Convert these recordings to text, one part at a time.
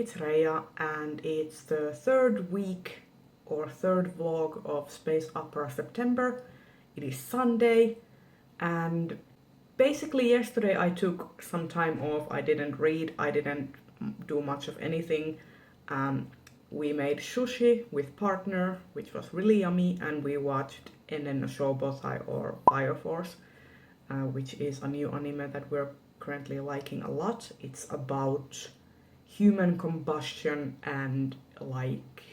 it's Reija, and it's the third week or third vlog of Space Opera September. It is Sunday, and basically yesterday I took some time off. I didn't read, I didn't do much of anything. We made sushi with partner, which was really yummy, and we watched Ennen no Shoubotai or Fire Force, which is a new anime that we're currently liking a lot. It's about human combustion and like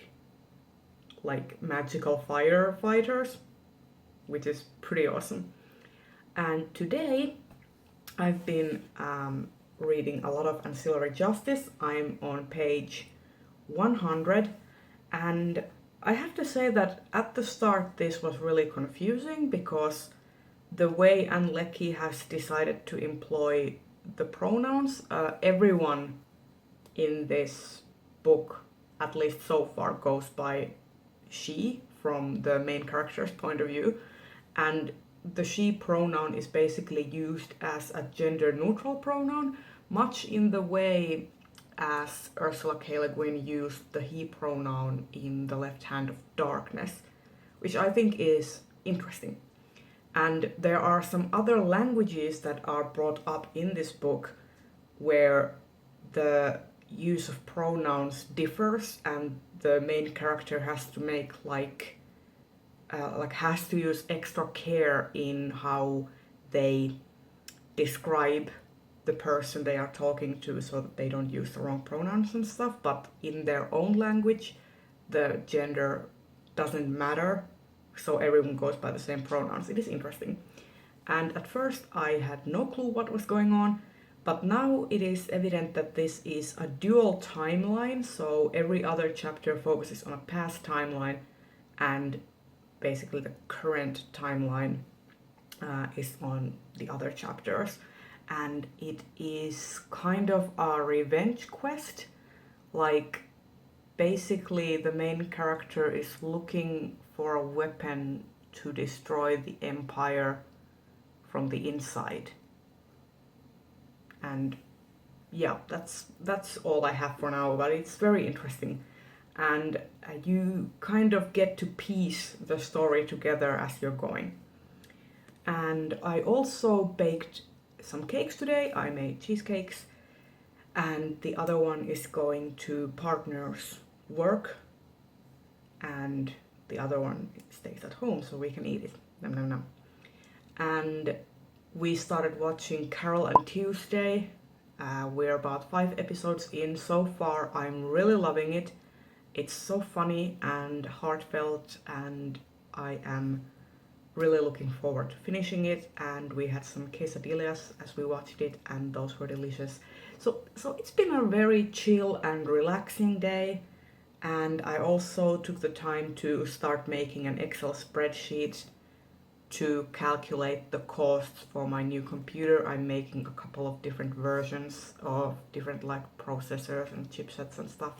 magical firefighters, which is pretty awesome. And today I've been reading a lot of Ancillary Justice. I'm on page 100, and I have to say that at the start this was really confusing because the way Leckie has decided to employ the pronouns, everyone in this book, at least so far, goes by she from the main character's point of view, and the she pronoun is basically used as a gender neutral pronoun, much in the way as Ursula K. Le Guin used the he pronoun in The Left Hand of Darkness, which I think is interesting. And there are some other languages that are brought up in this book where the use of pronouns differs, and the main character has to make has to use extra care in how they describe the person they are talking to, so that they don't use the wrong pronouns and stuff. But in their own language, the gender doesn't matter, so everyone goes by the same pronouns. It is interesting. And at first I had no clue what was going on, but now it is evident that this is a dual timeline, so every other chapter focuses on a past timeline, and basically the current timeline is on the other chapters. And it is kind of a revenge quest. Like, basically the main character is looking for a weapon to destroy the Empire from the inside. And yeah, that's all I have for now, but it's very interesting. And you kind of get to piece the story together as you're going. And I also baked some cakes today. I made cheesecakes, and the other one is going to partner's work, and the other one stays at home so we can eat it. Nom nom nom. And we started watching Carol and Tuesday. We're about 5 episodes in so far. I'm really loving it. It's so funny and heartfelt, and I am really looking forward to finishing it. And we had some quesadillas as we watched it, and those were delicious. So it's been a very chill and relaxing day. And I also took the time to start making an Excel spreadsheet to calculate the costs for my new computer. I'm making a couple of different versions of different processors and chipsets and stuff,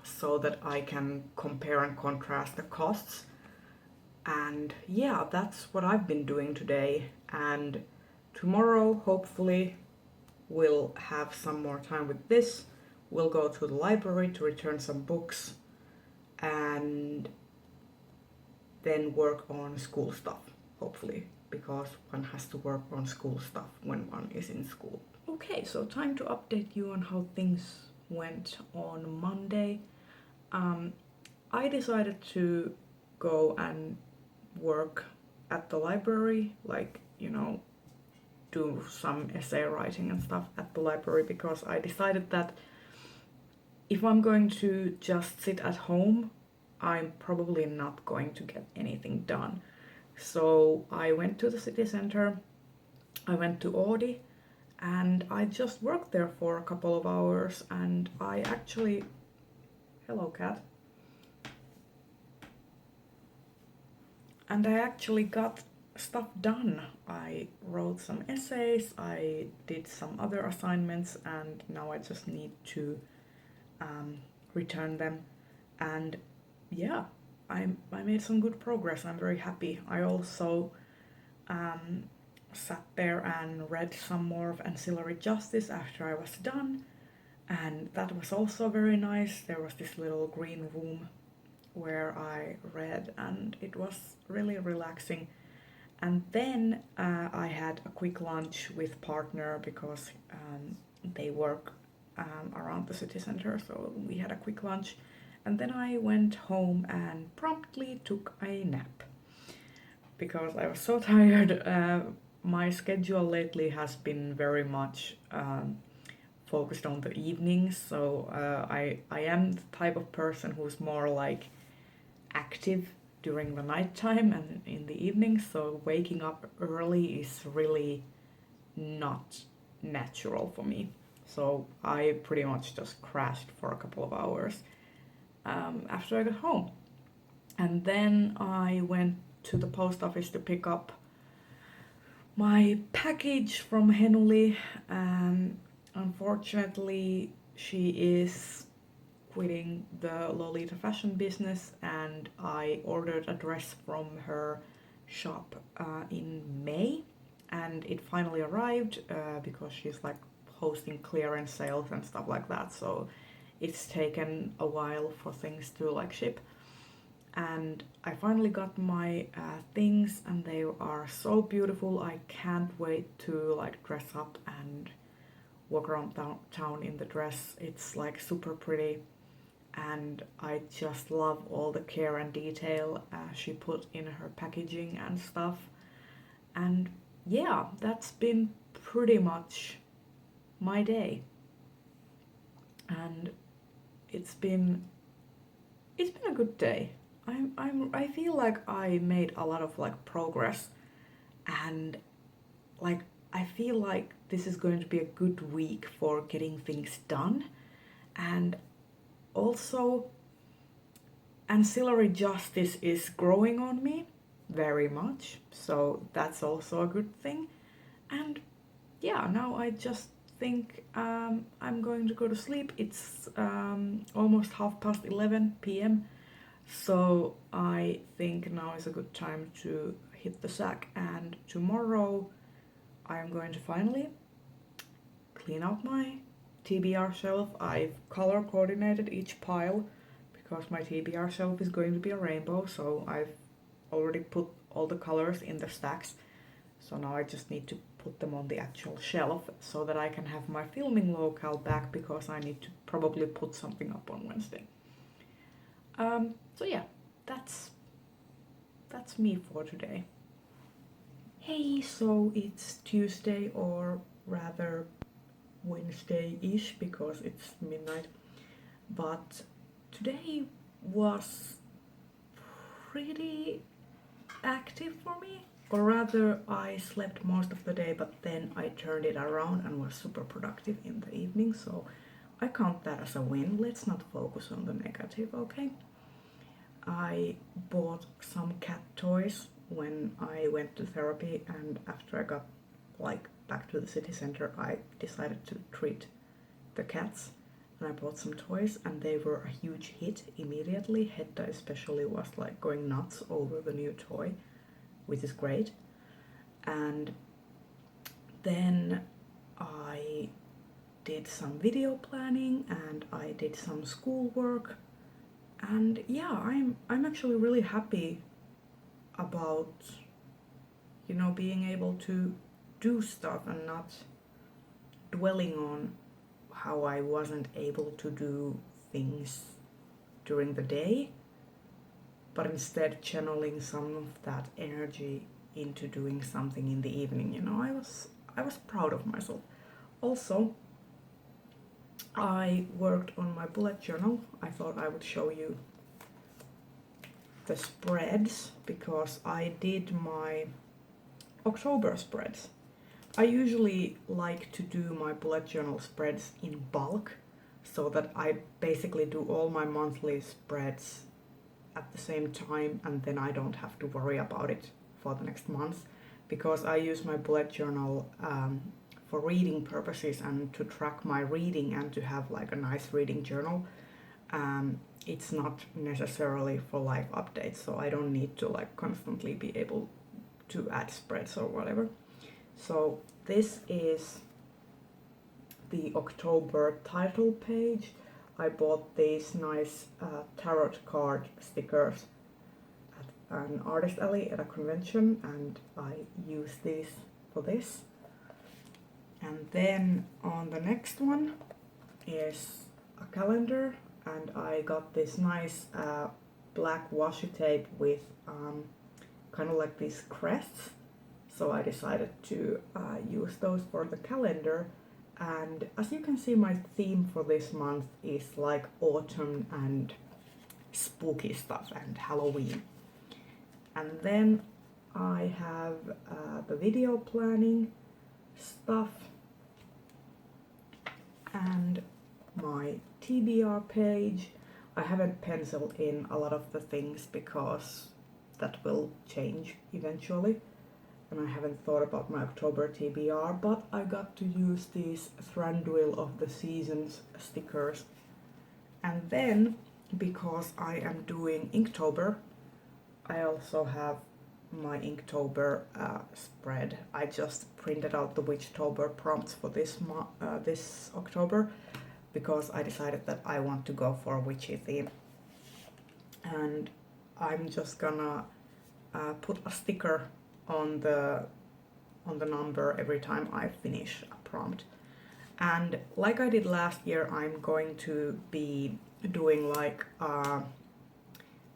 so that I can compare and contrast the costs. And yeah, that's what I've been doing today. And tomorrow, hopefully, we'll have some more time with this. We'll go to the library to return some books, and then work on school stuff, hopefully, because one has to work on school stuff when one is in school. Okay, so time to update you on how things went on Monday. I decided to go and work at the library, do some essay writing and stuff at the library, because I decided that if I'm going to just sit at home, I'm probably not going to get anything done. So I went to the city center, I went to Audi, and I just worked there for a couple of hours, and I actually... Hello, cat. And I actually got stuff done. I wrote some essays, I did some other assignments, and now I just need to return them. And yeah, I made some good progress. I'm very happy. I also sat there and read some more of Ancillary Justice after I was done, And that was also very nice. There was this little green room where I read, and it was really relaxing. And then I had a quick lunch with partner because they work around the city center, so we had a quick lunch. And then I went home and promptly took a nap because I was so tired. My schedule lately has been very much focused on the evenings, so I am the type of person who's more like active during the nighttime and in the evening, so waking up early is really not natural for me. So I pretty much just crashed for a couple of hours after I got home. And then I went to the post office to pick up my package from Henuli. Unfortunately, she is quitting the Lolita fashion business, and I ordered a dress from her shop in May, and it finally arrived because she's like hosting clearance sales and stuff like that, so it's taken a while for things to like ship. And I finally got my things, and they are so beautiful. I can't wait to like dress up and walk around town in the dress. It's like super pretty, and I just love all the care and detail she put in her packaging and stuff. And yeah, that's been pretty much my day, and it's been a good day. I feel like I made a lot of like progress, and like I feel like this is going to be a good week for getting things done. And also, ancillary justice is growing on me very much, so that's also a good thing. And yeah, now I just think I'm going to go to sleep. It's almost 11:30 p.m. So I think now is a good time to hit the sack, and tomorrow I'm going to finally clean out my TBR shelf. I've color coordinated each pile because my TBR shelf is going to be a rainbow, so I've already put all the colors in the stacks. So now I just need to put them on the actual shelf so that I can have my filming locale back, because I need to probably put something up on Wednesday. So yeah, that's me for today. Hey, so it's Tuesday, or rather Wednesday-ish, because it's midnight. But today was pretty active for me, or rather I slept most of the day, but then I turned it around and was super productive in the evening, so I count that as a win. Let's not focus on the negative, okay? I bought some cat toys when I went to therapy, and after I got like back to the city center, I decided to treat the cats, and I bought some toys, and they were a huge hit immediately. Hedda especially was like going nuts over the new toy, which is great. And then I did some video planning, and I did some schoolwork. And yeah, I'm actually really happy about, you know, being able to do stuff and not dwelling on how I wasn't able to do things during the day, but instead channeling some of that energy into doing something in the evening. You know, I was proud of myself. Also, I worked on my bullet journal. I thought I would show you the spreads because I did my October spreads. I usually like to do my bullet journal spreads in bulk so that I basically do all my monthly spreads at the same time, and then I don't have to worry about it for the next month, because I use my bullet journal for reading purposes and to track my reading and to have like a nice reading journal. It's not necessarily for life updates, so I don't need to like constantly be able to add spreads or whatever. So this is the October title page, I bought these nice tarot card stickers at an artist alley at a convention, and I use these for this. And then on the next one is a calendar, and I got this nice black washi tape with kind of like these crests. So I decided to use those for the calendar. And as you can see, my theme for this month is like autumn and spooky stuff and Halloween. And then I have the video planning stuff and my TBR page. I haven't penciled in a lot of the things because that will change eventually. And I haven't thought about my October TBR, but I got to use these Thranduil of the Seasons stickers. And then, because I am doing Inktober, I also have my Inktober spread. I just printed out the Witchtober prompts for this October, because I decided that I want to go for a witchy theme. And I'm just gonna put a sticker on the number every time I finish a prompt. And like I did last year, I'm going to be doing like an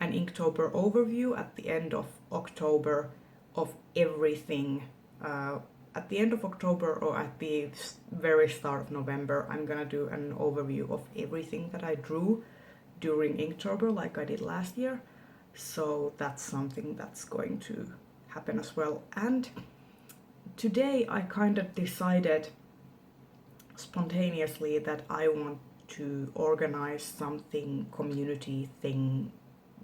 Inktober overview at the end of October of everything. At the end of October or at the very start of November, I'm gonna do an overview of everything that I drew during Inktober like I did last year. So that's something that's going to happen as well. And today I kind of decided spontaneously that I want to organize something community thing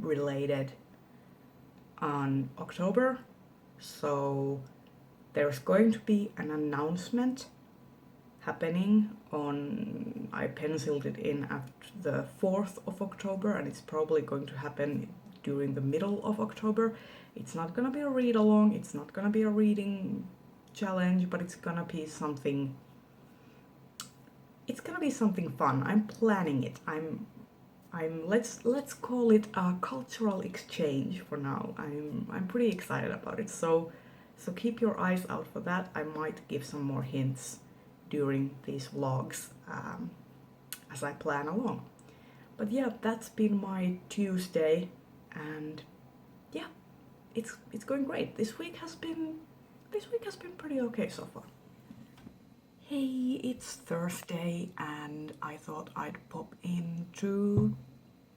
related on October. So there's going to be an announcement happening on, I penciled it in at the 4th of October, and it's probably going to happen during the middle of October. It's not gonna be a read along, it's not gonna be a reading challenge, but it's gonna be something, it's gonna be something fun. I'm planning it. I'm let's call it a cultural exchange for now. I'm pretty excited about it. So keep your eyes out for that. I might give some more hints during these vlogs as I plan along. But yeah, that's been my Tuesday, and yeah, it's going great. This week has been pretty okay so far. Hey, it's Thursday, and I thought I'd pop in to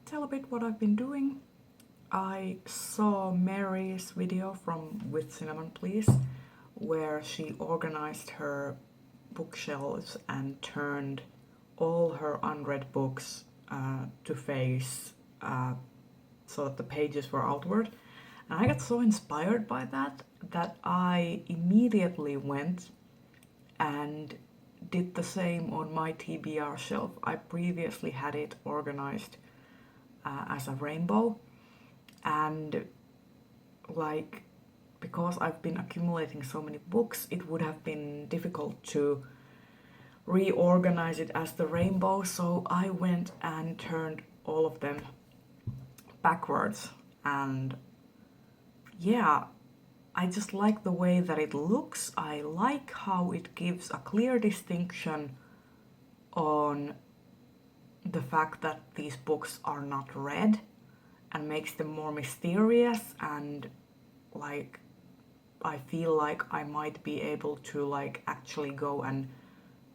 tell a bit what I've been doing. I saw Mary's video from With Cinnamon Please, where she organized her bookshelves and turned all her unread books to face so that the pages were outward. And I got so inspired by that I immediately went and did the same on my TBR shelf. I previously had it organized as a rainbow, and like, because I've been accumulating so many books, it would have been difficult to reorganize it as the rainbow, so I went and turned all of them backwards. And yeah, I just like the way that it looks. I like how it gives a clear distinction on the fact that these books are not read, and makes them more mysterious, and like I feel like I might be able to like actually go and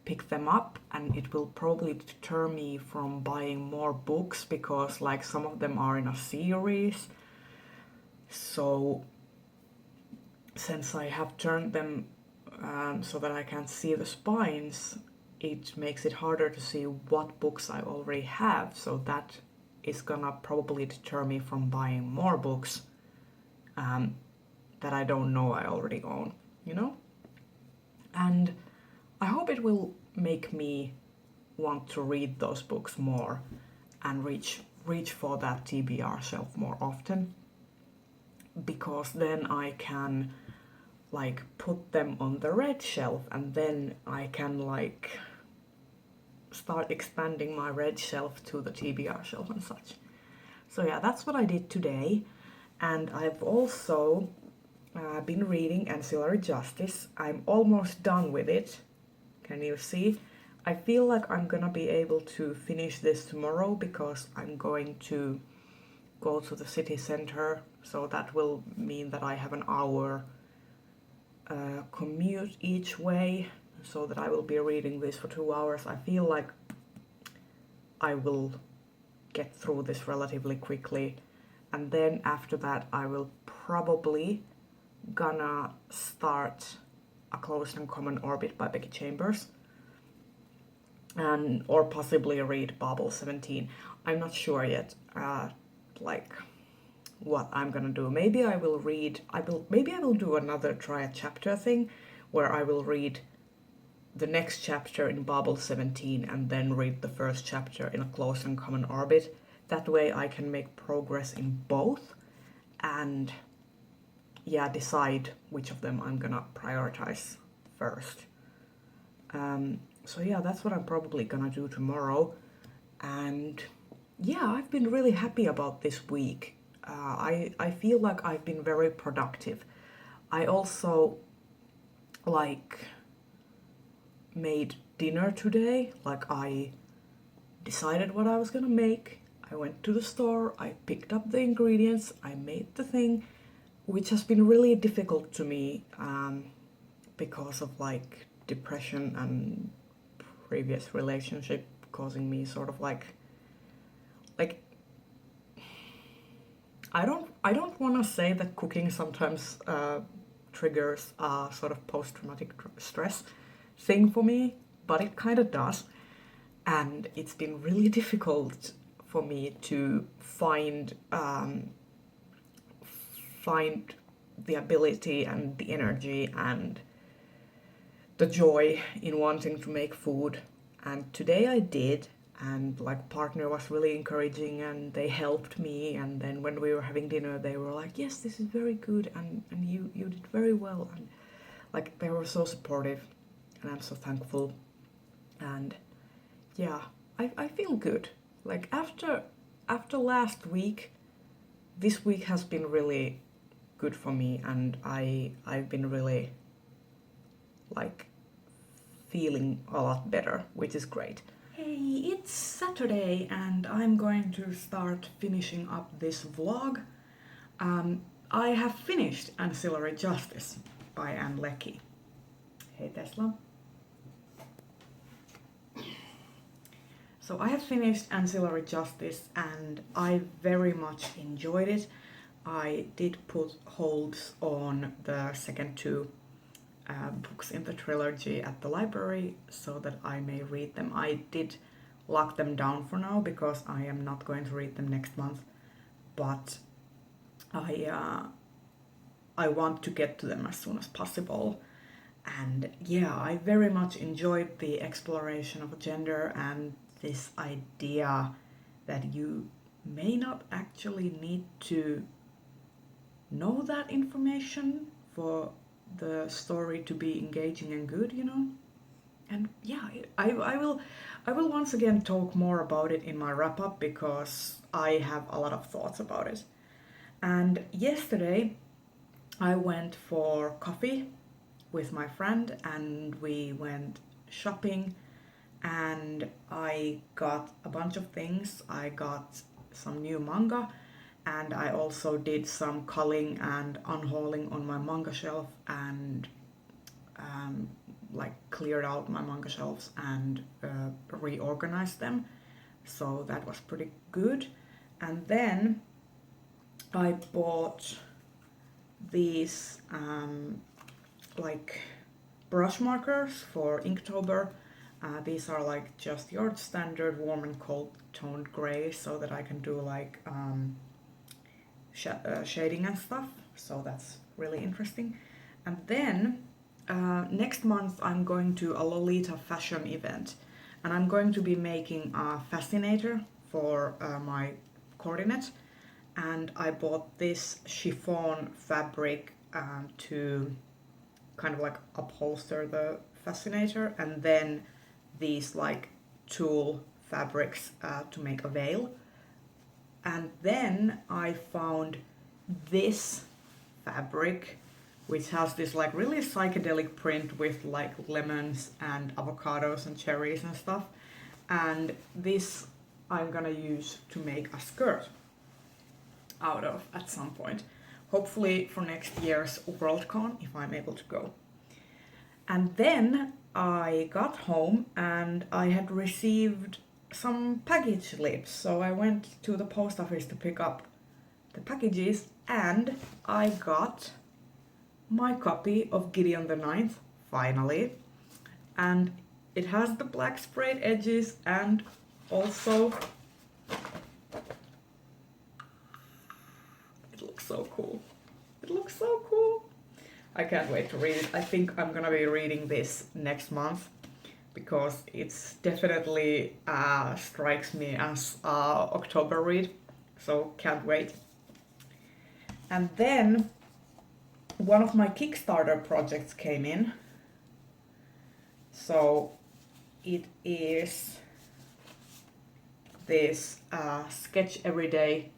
pick them up, and it will probably deter me from buying more books because like some of them are in a series. So since I have turned them so that I can't see the spines, it makes it harder to see what books I already have. So that is gonna probably deter me from buying more books that I don't know I already own, you know? And I hope it will make me want to read those books more and reach for that TBR shelf more often, because then I can like put them on the red shelf, and then I can like start expanding my red shelf to the TBR shelf and such. So yeah, that's what I did today. And I've also been reading Ancillary Justice. I'm almost done with it. Can you see? I feel like I'm gonna be able to finish this tomorrow because I'm going to go to the city center. So that will mean that I have an hour commute each way, so that I will be reading this for 2 hours. I feel like I will get through this relatively quickly, and then after that I will probably gonna start A Closed and Common Orbit by Becky Chambers, and or possibly read Babel 17. I'm not sure yet, like what I'm gonna do. Maybe I will do another try a chapter thing where I will read the next chapter in Babel 17 and then read the first chapter in A Closed and Common Orbit. That way I can make progress in both and decide which of them I'm gonna prioritize first. So yeah, that's what I'm probably gonna do tomorrow. And yeah, I've been really happy about this week. I feel like I've been very productive. I also made dinner today. I decided what I was gonna make. I went to the store, I picked up the ingredients, I made the thing, which has been really difficult to me because of depression and previous relationship causing me sort of like I don't want to say that cooking sometimes triggers a sort of post-traumatic stress thing for me, but it kind of does. And it's been really difficult for me to find the ability and the energy and the joy in wanting to make food. And today I did, and partner was really encouraging and they helped me, and then when we were having dinner they were like, yes, this is very good, and you did very well, and they were so supportive, and I'm so thankful. And yeah, I feel good. After last week, this week has been really good for me, and I've been really feeling a lot better, which is great. Hey, it's Saturday and I'm going to start finishing up this vlog. I have finished Ancillary Justice by Leckie. Hey Tesla. So I have finished Ancillary Justice and I very much enjoyed it. I did put holds on the second two books in the trilogy at the library so that I may read them. I did lock them down for now because I am not going to read them next month, but I want to get to them as soon as possible. And yeah, I very much enjoyed the exploration of gender and this idea that you may not actually need to know that information for the story to be engaging and good, you know? And yeah, I will once again talk more about it in my wrap-up because I have a lot of thoughts about it. And yesterday I went for coffee with my friend and we went shopping and I got a bunch of things. I got some new manga and I also did some culling and unhauling on my manga shelf and cleared out my manga shelves and reorganized them. So that was pretty good. And then I bought these brush markers for Inktober. These are just your standard warm and cold toned gray so that I can do shading and stuff. So that's really interesting. And then next month I'm going to a Lolita fashion event and I'm going to be making a fascinator for my coordinate, and I bought this chiffon fabric to kind of upholster the fascinator, and then these tulle fabrics to make a veil. And then I found this fabric, which has this like really psychedelic print with like lemons and avocados and cherries and stuff. And this I'm gonna use to make a skirt out of at some point. Hopefully for next year's Worldcon, if I'm able to go. And then I got home and I had received some package slips. So I went to the post office to pick up the packages and I got my copy of Gideon the Ninth, finally. And it has the black sprayed edges and also it looks so cool. It looks so cool. I can't wait to read it. I think I'm gonna be reading this next month because it's definitely strikes me as October read. So can't wait. And then one of my Kickstarter projects came in. So it is this sketch everyday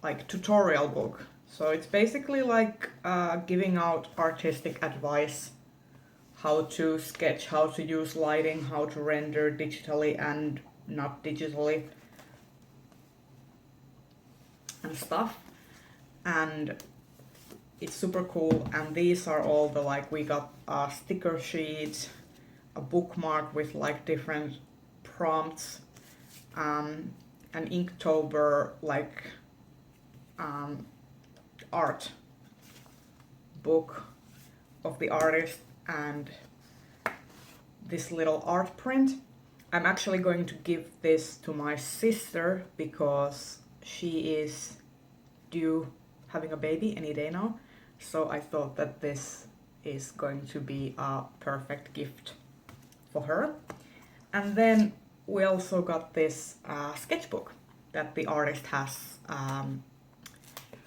like tutorial book. So it's basically like giving out artistic advice, how to sketch, how to use lighting, how to render digitally and not digitally and stuff. And it's super cool. And these are all the like, we got a sticker sheet, a bookmark with like different prompts, an Inktober like art book of the artist, and this little art print. I'm actually going to give this to my sister because she is due having a baby any day now. So I thought that this is going to be a perfect gift for her. And then we also got this sketchbook that the artist has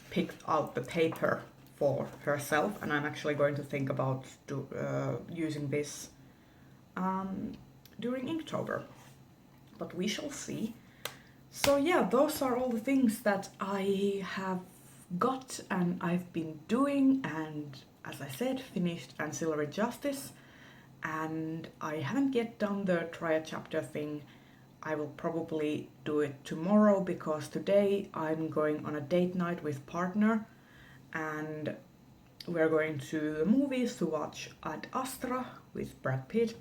picked out the paper for herself, and I'm actually going to think about using this during Inktober, but we shall see. So yeah, those are all the things that I have got and I've been doing, and as I said, finished Ancillary Justice, and I haven't yet done the try a chapter thing. I will probably do it tomorrow because today I'm going on a date night with partner and we're going to the movies to watch Ad Astra with Brad Pitt.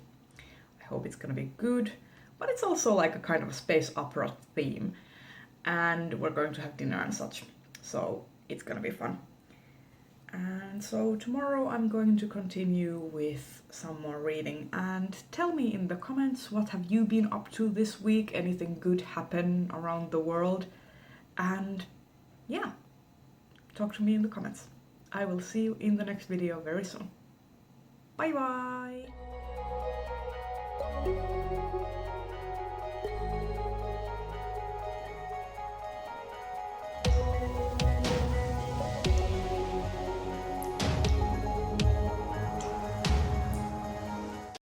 I hope it's gonna be good, but it's also like a kind of a space opera theme, and we're going to have dinner and such, so it's gonna be fun. And so tomorrow I'm going to continue with some more reading, and tell me in the comments what have you been up to this week, anything good happen around the world, and yeah, talk to me in the comments. I will see you in the next video very soon. Bye bye!